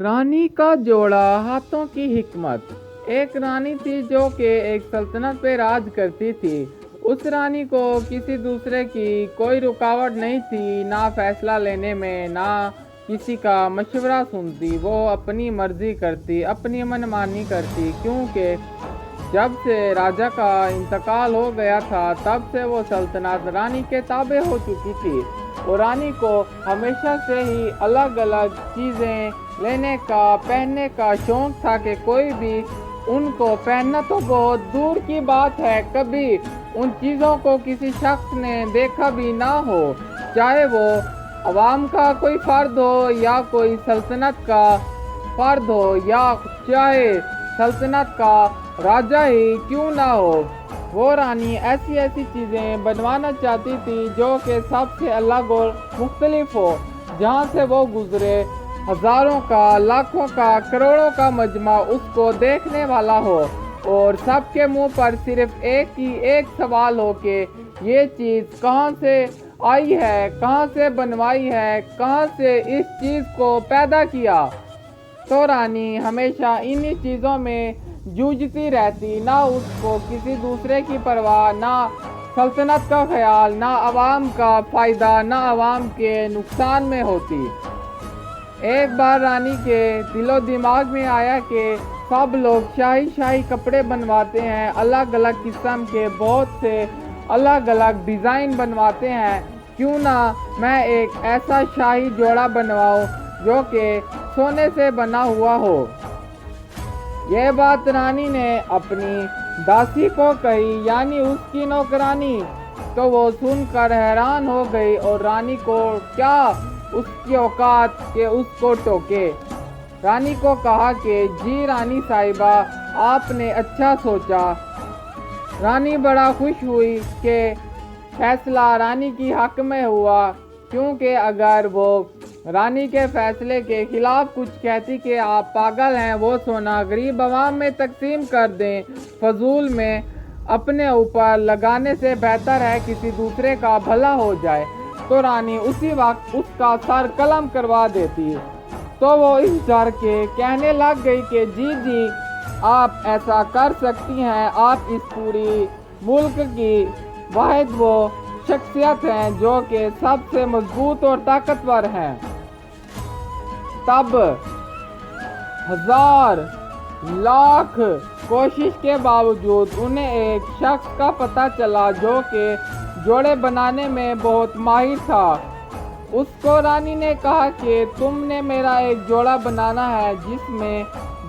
رانی کا جوڑا ہاتھوں کی حکمت۔ ایک رانی تھی جو کہ ایک سلطنت پہ راج کرتی تھی۔ اس رانی کو کسی دوسرے کی کوئی رکاوٹ نہیں تھی، نہ فیصلہ لینے میں، نہ کسی کا مشورہ سنتی۔ وہ اپنی مرضی کرتی، اپنی من مانی کرتی، کیونکہ جب سے راجا کا انتقال ہو گیا تھا تب سے وہ سلطنت رانی کے تابع ہو چکی تھی، اور رانی کو ہمیشہ سے ہی الگ الگ چیزیں لینے کا، پہننے کا شوق تھا کہ کوئی بھی ان کو پہننا تو بہت دور کی بات ہے، کبھی ان چیزوں کو کسی شخص نے دیکھا بھی نہ ہو، چاہے وہ عوام کا کوئی فرد ہو یا کوئی سلطنت کا فرد ہو، یا چاہے سلطنت کا راجا ہی کیوں نہ ہو۔ وہ رانی ایسی ایسی چیزیں بنوانا چاہتی تھی جو کہ سب سے الگ اور مختلف ہو، جہاں سے وہ گزرے ہزاروں کا، لاکھوں کا، کروڑوں کا مجمع اس کو دیکھنے والا ہو، اور سب کے منہ پر صرف ایک سوال ہو کہ یہ چیز کہاں سے آئی ہے، کہاں سے بنوائی ہے، کہاں سے اس چیز کو پیدا کیا۔ تو رانی ہمیشہ انہی چیزوں میں جوجھتی رہتی، نہ اس کو کسی دوسرے کی پرواہ، نہ سلطنت کا خیال، نہ عوام کا فائدہ، نہ عوام کے نقصان میں ہوتی۔ ایک بار رانی کے دل و دماغ میں آیا کہ سب لوگ شاہی کپڑے بنواتے ہیں، الگ الگ قسم کے بہت سے الگ الگ ڈیزائن بنواتے ہیں، کیوں نہ میں ایک ایسا شاہی جوڑا بنواؤں جو کہ سونے سے بنا ہوا ہو۔ یہ بات رانی نے اپنی داسی کو کہی، یعنی اس کی نوکرانی، تو وہ سن کر حیران ہو گئی، اور رانی کو کیا اس کی اوقات کہ اس کو ٹوکے۔ رانی کو کہا کہ جی رانی صاحبہ، آپ نے اچھا سوچا۔ رانی بڑا خوش ہوئی کہ فیصلہ رانی کی حق میں ہوا، کیونکہ اگر وہ رانی کے فیصلے کے خلاف کچھ کہتی کہ آپ پاگل ہیں، وہ سونا غریب عوام میں تقسیم کر دیں، فضول میں اپنے اوپر لگانے سے بہتر ہے کسی دوسرے کا بھلا ہو جائے، تو رانی اسی وقت اس کا سر قلم کروا دیتی۔ تو وہ اس ڈر کے کہنے لگ گئی کہ جی آپ ایسا کر سکتی ہیں، آپ اس پوری ملک کی واحد وہ شخصیت ہیں جو کہ سب سے مضبوط اور طاقتور ہیں۔ تب ہزار لاکھ کوشش کے باوجود انہیں ایک شخص کا پتہ چلا جو کہ جوڑے بنانے میں بہت ماہر تھا۔ اس کو رانی نے کہا کہ تم نے میرا ایک جوڑا بنانا ہے جس میں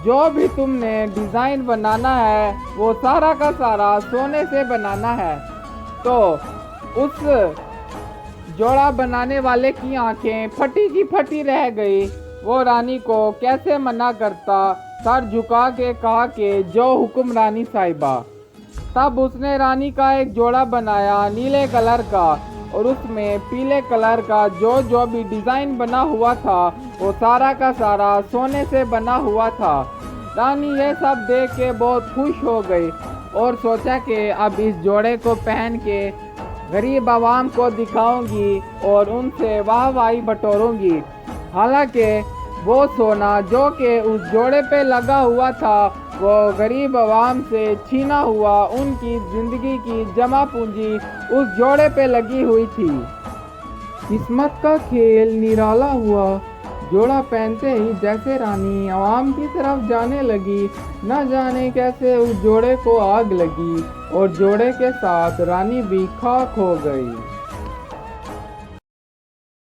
جو بھی تم نے ڈیزائن بنانا ہے وہ سارا کا سارا سونے سے بنانا ہے۔ تو اس جوڑا بنانے والے کی آنکھیں پھٹی کی پھٹی رہ گئی۔ وہ رانی کو کیسے منع کرتا، سر جھکا کے کہا کہ جو حکم رانی صاحبہ۔ تب اس نے رانی کا ایک جوڑا بنایا نیلے کلر کا، اور اس میں پیلے کلر کا جو بھی ڈیزائن بنا ہوا تھا وہ سارا کا سارا سونے سے بنا ہوا تھا۔ رانی یہ سب دیکھ کے بہت خوش ہو گئی، اور سوچا کہ اب اس جوڑے کو پہن کے غریب عوام کو دکھاؤں گی اور ان سے واہ واہی بٹوروں گی۔ حالانکہ وہ سونا جو کہ اس جوڑے پہ لگا ہوا تھا وہ غریب عوام سے چھینا ہوا ان کی زندگی کی جمع پونجی اس جوڑے پہ لگی ہوئی تھی۔ قسمت کا کھیل نرالا ہوا۔ جوڑا پہنتے ہی جیسے رانی عوام کی طرف جانے لگی، نہ جانے کیسے اس جوڑے کو آگ لگی، اور جوڑے کے ساتھ رانی بھی خاک ہو گئی۔